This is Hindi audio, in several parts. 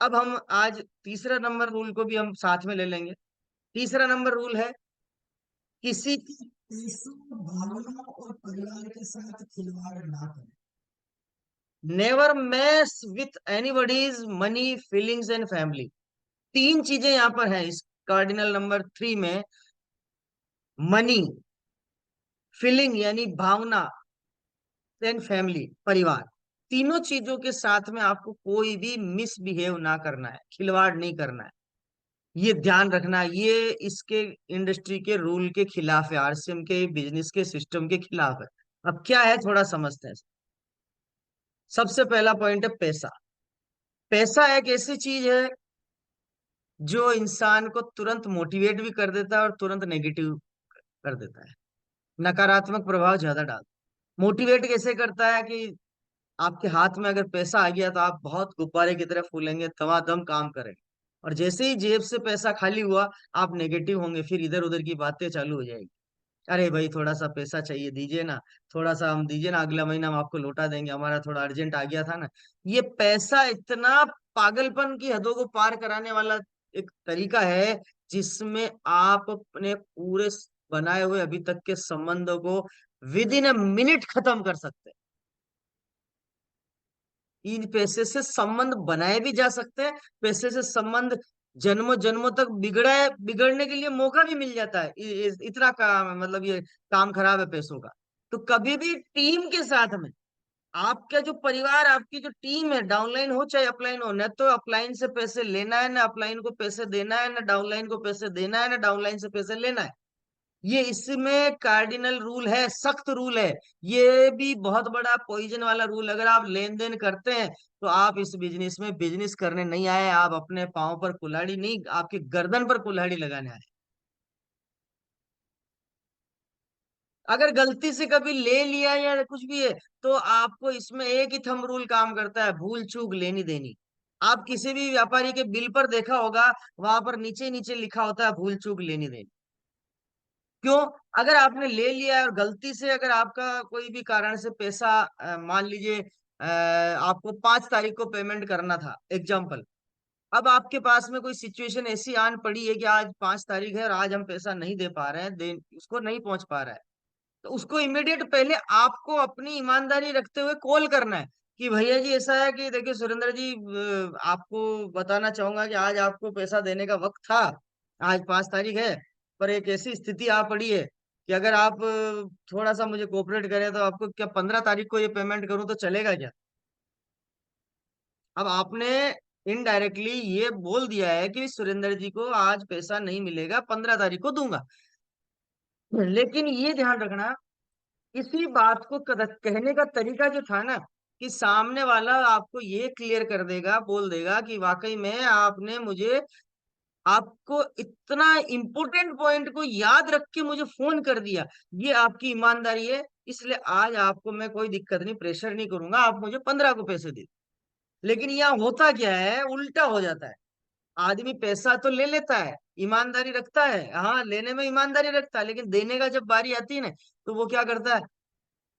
अब हम आज तीसरा नंबर रूल को भी हम साथ में ले लेंगे। तीसरा नंबर रूल है, किसी की पैसों, भावनाओं और परिवार के साथ खिलवाड़ ना करें। Never mess with anybody's money, feelings and family. तीन चीजें यहाँ पर है इस कार्डिनल नंबर 3 में। मनी, फीलिंग यानी भावना, एंड फैमिली परिवार। तीनों चीजों के साथ में आपको कोई भी मिसबिहेव ना करना है, खिलवाड़ नहीं करना है। ये ध्यान रखना, ये इसके इंडस्ट्री के रूल के खिलाफ है, आरसीएम के बिजनेस के सिस्टम के खिलाफ है। अब क्या है, थोड़ा समझते हैं। सबसे पहला पॉइंट है पैसा। पैसा एक ऐसी चीज है जो इंसान को तुरंत मोटिवेट भी कर देता है और तुरंत नेगेटिव कर देता है, नकारात्मक प्रभाव ज्यादा डाल। मोटिवेट कैसे करता है कि आपके हाथ में अगर पैसा आ गया तो आप बहुत गुब्बारे की तरह फूलेंगे, दमादम काम करेंगे। और जैसे ही जेब से पैसा खाली हुआ, आप नेगेटिव होंगे, फिर इधर उधर की बातें चालू हो जाएगी। अरे भाई थोड़ा सा पैसा चाहिए, दीजिए ना, थोड़ा सा हम दीजिए ना, अगला महीना हम आपको लौटा देंगे, हमारा थोड़ा अर्जेंट आ गया था ना। ये पैसा इतना पागलपन की हदों को पार कराने वाला एक तरीका है, जिसमें आप अपने पूरे बनाए हुए अभी तक के संबंधों को विद इन अ मिनट खत्म कर सकते हैं। इन पैसे से संबंध बनाए भी जा सकते हैं, पैसे से संबंध जन्मों जन्मों तक बिगड़ने के लिए मौका भी मिल जाता है। इतना काम, मतलब ये काम खराब है पैसों का। तो कभी भी टीम के साथ में, आपका जो परिवार, आपकी जो टीम है, डाउनलाइन हो चाहे अपलाइन हो, न तो अपलाइन से पैसे लेना है, ना अपलाइन को पैसे देना है, ना डाउनलाइन को पैसे देना है, ना डाउनलाइन से पैसे लेना है। ये इसमें कार्डिनल रूल है, सख्त रूल है। ये भी बहुत बड़ा पॉइजन वाला रूल। अगर आप लेन देन करते हैं तो आप इस बिजनेस में बिजनेस करने नहीं आए, आप अपने पांव पर कुल्हाड़ी नहीं, आपके गर्दन पर कुल्हाड़ी लगाने आए। अगर गलती से कभी ले लिया या कुछ भी है, तो आपको इसमें एक ही थंब रूल काम करता है, भूल चूक लेनी देनी। आप किसी भी व्यापारी के बिल पर देखा होगा, वहां पर नीचे नीचे लिखा होता है भूल चूक लेनी देनी। क्यों? अगर आपने ले लिया है और गलती से अगर आपका कोई भी कारण से पैसा, मान लीजिए आपको 5 तारीख को पेमेंट करना था, एग्जाम्पल। अब आपके पास में कोई सिचुएशन ऐसी आन पड़ी है कि आज 5 तारीख है और आज हम पैसा नहीं दे पा रहे हैं, दे उसको नहीं पहुंच पा रहा है। तो उसको इमीडिएट पहले आपको अपनी ईमानदारी रखते हुए कॉल करना है कि भैया जी ऐसा है कि देखिए सुरेंद्र जी, आपको बताना चाहूंगा कि आज आपको पैसा देने का वक्त था, आज 5 तारीख है, पर एक ऐसी स्थिति आ पड़ी है कि अगर आप थोड़ा सा मुझे कोऑपरेट करें तो आपको क्या 15 तारीख को ये पेमेंट करूं तो चलेगा क्या? अब आपने इनडायरेक्टली ये बोल दिया है कि सुरेंद्र जी को आज पैसा नहीं मिलेगा, 15 तारीख को दूंगा। लेकिन ये ध्यान रखना, इसी बात को कहने का तरीका जो था ना, कि सामने वाला आपको ये क्लियर कर देगा, बोल देगा कि वाकई में आपने मुझे, आपको इतना इंपॉर्टेंट पॉइंट को याद रख के मुझे फोन कर दिया, ये आपकी ईमानदारी है। इसलिए आज आपको मैं कोई दिक्कत नहीं, प्रेशर नहीं करूंगा, आप मुझे 15 को पैसे दे। लेकिन यहाँ होता क्या है, उल्टा हो जाता है। आदमी पैसा तो ले लेता है, ईमानदारी रखता है, हाँ लेने में ईमानदारी रखता है, लेकिन देने का जब बारी आती है ना, तो वो क्या करता है,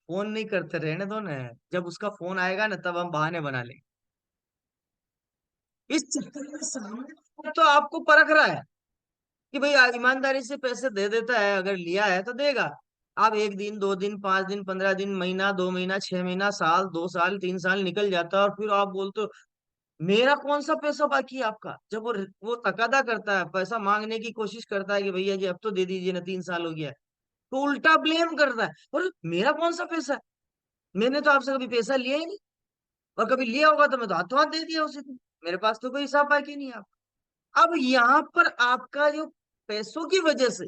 फोन नहीं करते, रहने दो ना, जब उसका फोन आएगा ना तब हम बहाने बना लेंगे। इस चक्कर में सामने वाला तो आपको परख रहा है कि भाई ईमानदारी से पैसे दे देता है, अगर लिया है तो देगा। आप 1 दिन, 2 दिन, 5 दिन, 15 दिन, महीना, 2 महीना, 6 महीना, साल, 2 साल, 3 साल निकल जाता है, और फिर आप बोलते हो मेरा कौन सा पैसा बाकी है आपका। जब वो तकादा करता है, पैसा मांगने की कोशिश करता है कि भैया जी अब तो दे दीजिए ना, 3 साल हो गया है, तो उल्टा ब्लेम करता है, और मेरा कौन सा पैसा है, मैंने तो आपसे कभी पैसा लिया ही नहीं, और कभी लिया होगा तो मैं तो हाथों हाथ दे दिया उसी दिन, मेरे पास तो कोई हिसाब बाकी नहीं है आपका। अब यहाँ पर आपका जो पैसों की वजह से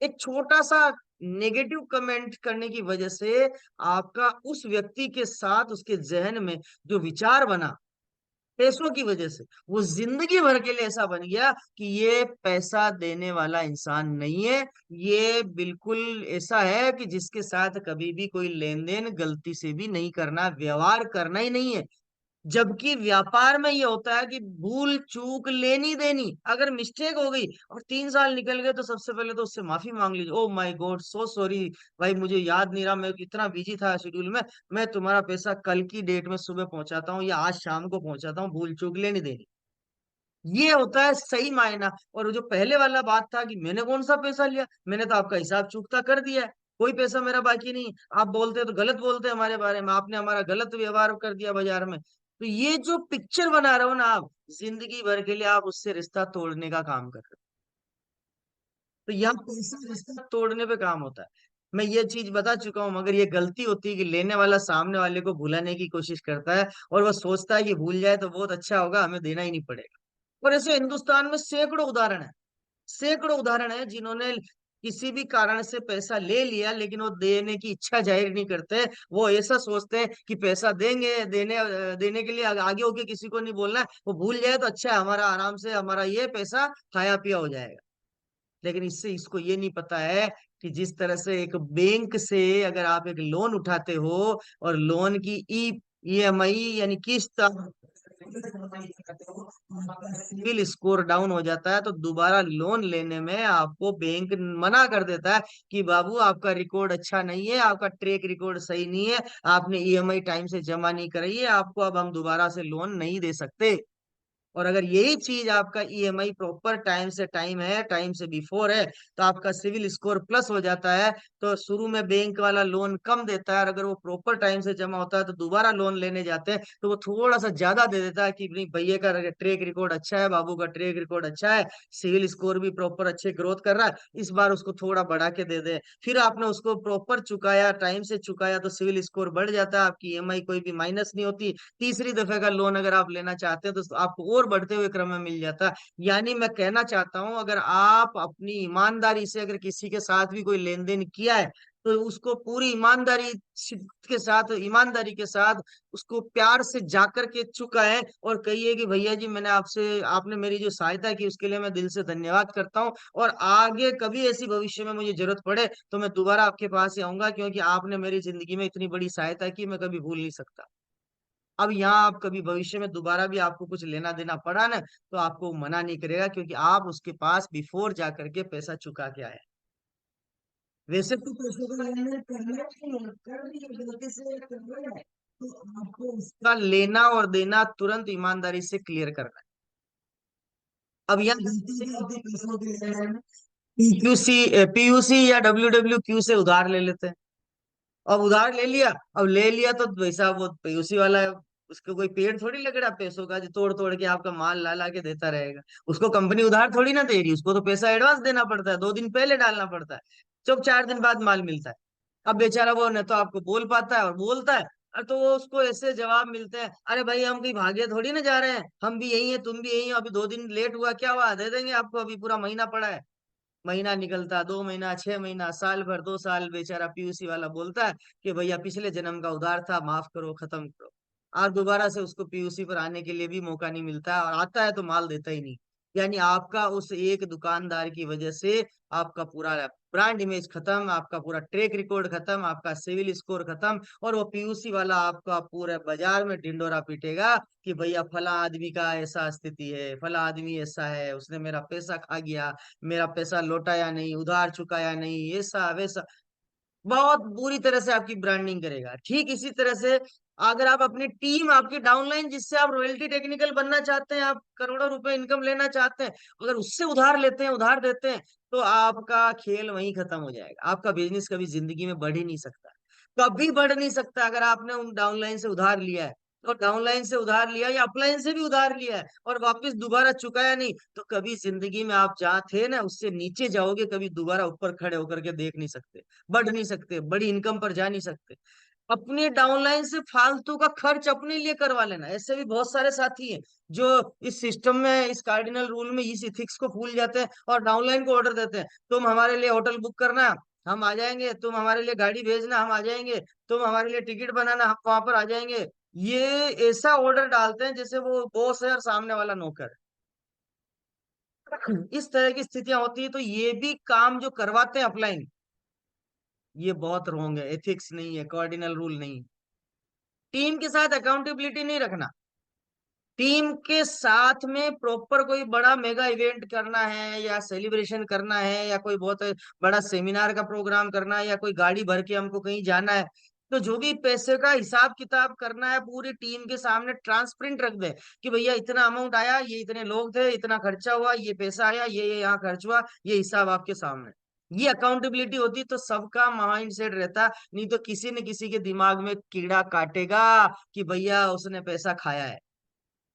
एक छोटा सा नेगेटिव कमेंट करने की वजह से आपका उस व्यक्ति के साथ उसके जहन में जो विचार बना, पैसों की वजह से वो जिंदगी भर के लिए ऐसा बन गया कि ये पैसा देने वाला इंसान नहीं है। ये बिल्कुल ऐसा है कि जिसके साथ कभी भी कोई लेन देन गलती से भी नहीं करना, व्यवहार करना ही नहीं है। जबकि व्यापार में ये होता है कि भूल चूक लेनी देनी, अगर मिस्टेक हो गई और 3 साल निकल गए तो सबसे पहले तो उससे माफी मांग लीजिए, oh my God so sorry, भाई मुझे याद नहीं रहा, मैं इतना बिजी था शेड्यूल में, मैं तुम्हारा पैसा कल की डेट में सुबह पहुंचाता हूँ या आज शाम को पहुंचाता हूँ, भूल चूक लेनी देनी। ये होता है सही मायना। और जो पहले वाला बात था कि मैंने कौन सा पैसा लिया, मैंने तो आपका हिसाब चुकता कर दिया है, कोई पैसा मेरा बाकी नहीं। आप बोलते तो गलत बोलते हैं हमारे बारे में, आपने हमारा गलत व्यवहार कर दिया बाजार में। तो ये जो पिक्चर बना रहे हो ना आप, जिंदगी भर के लिए आप उससे रिश्ता तोड़ने का काम कर रहे हो। तो यहाँ पैसा रिश्ता तोड़ने पे काम होता है। मैं ये चीज बता चुका हूँ, मगर ये गलती होती है कि लेने वाला सामने वाले को भुलाने की कोशिश करता है, और वो सोचता है कि भूल जाए तो बहुत अच्छा होगा, हमें देना ही नहीं पड़ेगा। और ऐसे हिंदुस्तान में सैकड़ों उदाहरण है, सैकड़ों उदाहरण है जिन्होंने किसी भी कारण से पैसा ले लिया, लेकिन वो देने की इच्छा जाहिर नहीं करते। वो ऐसा सोचते हैं कि पैसा देंगे, देने के लिए आगे होके किसी को नहीं बोलना है, वो भूल जाए तो अच्छा है, हमारा आराम से हमारा ये पैसा खाया पिया हो जाएगा। लेकिन इससे इसको ये नहीं पता है कि जिस तरह से एक बैंक से अगर आप एक लोन उठाते हो, और लोन की ईएमआई यानी किस्त सिविल स्कोर डाउन हो जाता है, तो दोबारा लोन लेने में आपको बैंक मना कर देता है कि बाबू आपका रिकॉर्ड अच्छा नहीं है, आपका ट्रैक रिकॉर्ड सही नहीं है, आपने ईएमआई टाइम से जमा नहीं कराई है, आपको अब हम दोबारा से लोन नहीं दे सकते। और अगर यही चीज आपका ईएमआई प्रॉपर टाइम से टाइम है, टाइम से बिफोर है, तो आपका सिविल स्कोर प्लस हो जाता है। तो शुरू में बैंक वाला लोन कम देता है, और अगर वो प्रॉपर टाइम से जमा होता है तो दोबारा लोन लेने जाते हैं तो वो थोड़ा सा ज्यादा दे देता है कि नहीं भैया का ट्रैक रिकॉर्ड अच्छा है, बाबू का ट्रैक रिकॉर्ड अच्छा है, सिविल स्कोर भी प्रॉपर अच्छे ग्रोथ कर रहा है, इस बार उसको थोड़ा बढ़ा के दे दे। फिर आपने उसको प्रॉपर चुकाया, टाइम से चुकाया, तो सिविल स्कोर बढ़ जाता है, आपकी ईएमआई कोई भी माइनस नहीं होती। तीसरी दफे का लोन अगर आप लेना चाहते हैं तो आपको और बढ़ते हुए क्रम में मिल जाता है। यानी मैं कहना चाहता हूं, अगर आप अपनी ईमानदारी से अगर किसी के साथ भी कोई लेन देन किया है, तो उसको पूरी ईमानदारी के साथ उसको प्यार से जाकर के चुकाएं, और कहिए कि भैया जी मैंने आपसे आपने मेरी जो सहायता की उसके लिए मैं दिल से धन्यवाद करता हूँ, और आगे कभी ऐसी भविष्य में मुझे जरूरत पड़े तो मैं दोबारा आपके पास ही आऊंगा, क्योंकि आपने मेरी जिंदगी में इतनी बड़ी सहायता की, मैं कभी भूल नहीं सकता। अब यहाँ आप कभी भविष्य में दोबारा भी आपको कुछ लेना देना पड़ा ना, तो आपको मना नहीं करेगा, क्योंकि आप उसके पास बिफोर जा करके पैसा चुका के आए। वैसे तो पैसों का लेन देन करना ही नहीं है, कर दिया गलती से कर रहे हैं, तो आपको उसका लेना और देना तुरंत ईमानदारी से क्लियर करना है। अब यहाँ गलती से होती है पैसों के लेन देन में, पीयूसी या डब्ल्यू से उधार ले लेते हैं। अब उधार ले लिया, अब ले लिया तो भाई साहब वो पीयूसी वाला है, उसको कोई पेड़ थोड़ी लग रहा पैसों का जो तोड़ तोड़ के आपका माल ला ला के देता रहेगा। उसको कंपनी उधार थोड़ी ना दे रही, उसको तो पैसा एडवांस देना पड़ता है, 2 दिन पहले डालना पड़ता है, जब 4 दिन बाद माल मिलता है। अब बेचारा वो न तो आपको बोल पाता है और बोलता है, और तो वो उसको ऐसे जवाब मिलते हैं, अरे भाई हम कहीं भागे थोड़ी ना जा रहे हैं, हम भी यही है तुम भी यही हो, अभी 2 दिन लेट हुआ क्या हुआ, दे देंगे आपको, अभी पूरा महीना पड़ा है। महीना निकलता, 2 महीना, 6 महीना, साल भर, 2 साल, बेचारा पीयूसी वाला बोलता है कि भैया पिछले जन्म का उधार था, माफ करो, खत्म करो। और दोबारा से उसको पीयूसी पर आने के लिए भी मौका नहीं मिलता है, और आता है तो माल देता ही नहीं। यानी आपका उस एक दुकानदार की वजह से आपका पूरा ब्रांड इमेज खत्म, आपका पूरा ट्रैक रिकॉर्ड खत्म, आपका सिविल स्कोर खत्म, और वो पीयूसी वाला आपका पूरे बाजार में ढिंडोरा पीटेगा कि भैया फला आदमी का ऐसा स्थिति है, फला आदमी ऐसा है, उसने मेरा पैसा खा गया, मेरा पैसा लौटाया नहीं, उधार चुकाया नहीं, ऐसा वैसा। बहुत बुरी तरह से आपकी ब्रांडिंग करेगा। ठीक इसी तरह से अगर आप अपनी टीम, आपकी डाउनलाइन जिससे आप रॉयल्टी टेक्निकल बनना चाहते हैं, आप करोड़ों रुपए इनकम लेना चाहते हैं, अगर उससे उधार लेते हैं, उधार देते हैं, तो आपका खेल वहीं खत्म हो जाएगा। आपका बिजनेस कभी जिंदगी में बढ़ ही नहीं सकता, कभी बढ़ नहीं सकता। अगर आपने उन डाउनलाइन से उधार लिया है, और डाउनलाइन से उधार लिया या अपलाइन से भी उधार लिया है, और वापस दोबारा चुकाया नहीं, तो कभी जिंदगी में आप जहाँ थे ना उससे नीचे जाओगे, कभी दोबारा ऊपर खड़े होकर के देख नहीं सकते, बढ़ नहीं सकते, बड़ी इनकम पर जा नहीं सकते। अपने डाउनलाइन से फालतू का खर्च अपने लिए करवा लेना। ऐसे भी बहुत सारे साथी हैं जो इस सिस्टम में, इस कार्डिनल रूल में, इस इथिक्स को भूल जाते हैं, और डाउनलाइन को ऑर्डर देते हैं, तुम हमारे लिए होटल बुक करना, हम आ जाएंगे, तुम हमारे लिए गाड़ी भेजना, हम आ जाएंगे, तुम हमारे लिए टिकट बनाना, हम वहां पर आ जाएंगे। ये ऐसा ऑर्डर डालते हैं जैसे वो बॉस है और सामने वाला नौकर है। इस तरह की स्थितियां होती है, तो ये भी काम जो करवाते हैं अपलाइन, ये बहुत रॉन्ग है, एथिक्स नहीं है, कार्डिनल रूल नहीं है। टीम के साथ अकाउंटेबिलिटी नहीं रखना। टीम के साथ में प्रॉपर कोई बड़ा मेगा इवेंट करना है, या सेलिब्रेशन करना है, या कोई बहुत बड़ा सेमिनार का प्रोग्राम करना है, या कोई गाड़ी भर के हमको कहीं जाना है, तो जो भी पैसे का हिसाब किताब करना है पूरी टीम के सामने ट्रांसपेरेंट रख दे कि भैया इतना अमाउंट आया, ये इतने लोग थे, इतना खर्चा हुआ, ये पैसा आया, ये यहाँ खर्च हुआ, ये हिसाब आपके सामने। ये अकाउंटेबिलिटी होती तो सबका माइंड सेट रहता। नहीं तो किसी न किसी के दिमाग में कीड़ा काटेगा कि भैया उसने पैसा खाया है,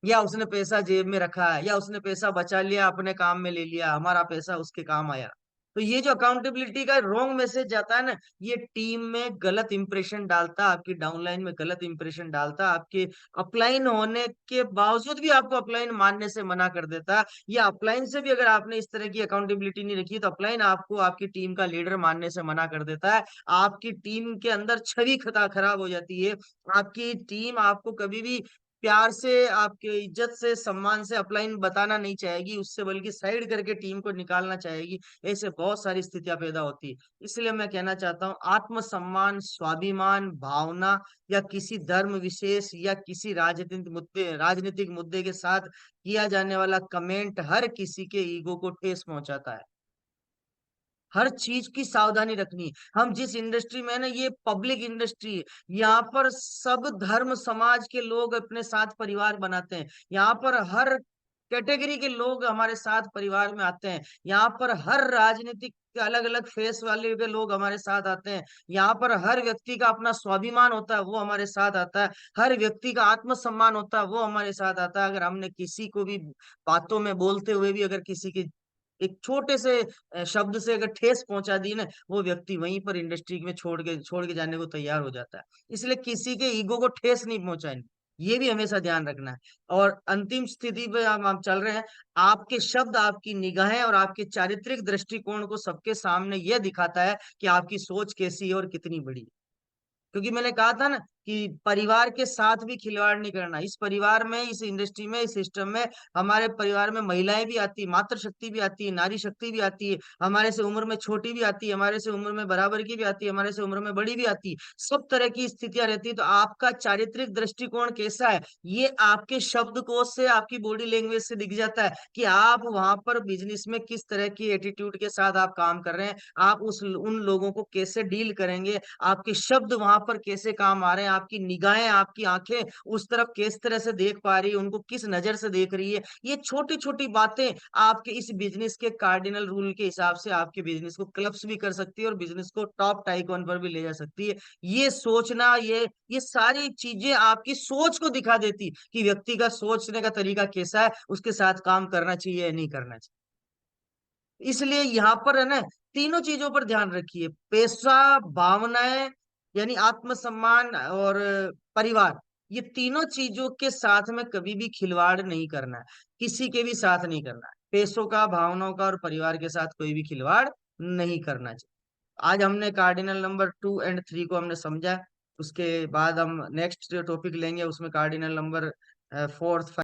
या उसने पैसा जेब में रखा है, या उसने पैसा बचा लिया अपने काम में ले लिया, हमारा पैसा उसके काम आया। तो ये जो अकाउंटेबिलिटी का रॉन्ग मैसेज जाता है ना, ये टीम में गलत इंप्रेशन डालता, आपकी डाउनलाइन में गलत इंप्रेशन डालता, आपके अपलाइन होने के बावजूद भी आपको अपलाइन मानने से मना कर देता। या अपलाइन से भी अगर आपने इस तरह की अकाउंटेबिलिटी नहीं रखी तो अपलाइन आपको आपकी टीम का लीडर मानने से मना कर देता है। आपकी टीम के अंदर छवि खता खराब हो जाती है। आपकी टीम आपको कभी भी प्यार से, आपके इज्जत से, सम्मान से अपलाइन बताना नहीं चाहेगी, उससे बल्कि साइड करके टीम को निकालना चाहेगी। ऐसे बहुत सारी स्थितियां पैदा होती है। इसलिए मैं कहना चाहता हूँ, आत्मसम्मान, स्वाभिमान, भावना, या किसी धर्म विशेष या किसी राजनीतिक मुद्दे के साथ किया जाने वाला कमेंट हर किसी के ईगो को ठेस पहुंचाता है। हर चीज की सावधानी रखनी है। हम जिस इंडस्ट्री में है ना, ये पब्लिक इंडस्ट्री है। यहाँ पर सब धर्म समाज के लोग अपने साथ परिवार बनाते हैं। यहाँ पर हर कैटेगरी के लोग हमारे साथ परिवार में आते हैं। यहाँ पर हर राजनीतिक अलग अलग फेस वाले के लोग हमारे साथ आते हैं। यहाँ पर हर व्यक्ति का अपना स्वाभिमान होता है, वो हमारे साथ आता है। हर व्यक्ति का आत्मसम्मान होता है, वो हमारे साथ आता है। अगर हमने किसी को भी बातों में बोलते हुए भी अगर किसी की एक छोटे से शब्द से अगर ठेस पहुंचा दी ना, वो व्यक्ति वहीं पर इंडस्ट्री में छोड़ के जाने को तैयार हो जाता है। इसलिए किसी के ईगो को ठेस नहीं पहुंचाएंगे, ये भी हमेशा ध्यान रखना है। और अंतिम स्थिति पे हम चल रहे हैं। आपके शब्द, आपकी निगाहें और आपके चारित्रिक दृष्टिकोण को सबके सामने यह दिखाता है कि आपकी सोच कैसी है और कितनी बड़ी है। क्योंकि मैंने कहा था ना कि परिवार के साथ भी खिलवाड़ नहीं करना। इस परिवार में, इस इंडस्ट्री में, इस सिस्टम में हमारे परिवार में महिलाएं भी आती है, मातृ शक्ति भी आती है, नारी शक्ति भी आती है, हमारे से उम्र में छोटी भी आती है, हमारे से उम्र में बराबर की भी आती है, हमारे से उम्र में बड़ी भी आती है। सब तरह की स्थितियां रहती है। तो आपका चारित्रिक दृष्टिकोण कैसा है, ये आपके शब्दकोश से, आपकी बॉडी लैंग्वेज से दिख जाता है कि आप वहां पर बिजनेस में किस तरह की एटीट्यूड के साथ आप काम कर रहे हैं। आप उन लोगों को कैसे डील करेंगे, आपके शब्द वहां पर कैसे काम आ रहे हैं, आपकी निगाहें, आपकी आंखें उस तरफ किस तरह से देख पा रही है, उनको किस नजर से देख रही है। ये छोटी छोटी बातें आपके इस बिजनेस के कार्डिनल रूल के हिसाब से आपके बिजनेस को क्लब्स भी कर सकती है और बिजनेस को टॉप टाइकॉन पर भी ले जा सकती है। ये सोचना, ये सारी चीजें आपकी सोच को दिखा देती कि व्यक्ति का सोचने का तरीका कैसा है, उसके साथ काम करना चाहिए या नहीं करना चाहिए। इसलिए यहाँ पर है ना, तीनों चीजों पर ध्यान रखिए। पैसा, भावनाएं यानी आत्मसम्मान, और परिवार, ये तीनों चीजों के साथ में कभी भी खिलवाड़ नहीं करना है। किसी के भी साथ नहीं करना है। पैसों का, भावनाओं का और परिवार के साथ कोई भी खिलवाड़ नहीं करना चाहिए। आज हमने कार्डिनल नंबर 2 और 3 को हमने समझा। उसके बाद हम नेक्स्ट जो टॉपिक लेंगे उसमें कार्डिनल नंबर 4,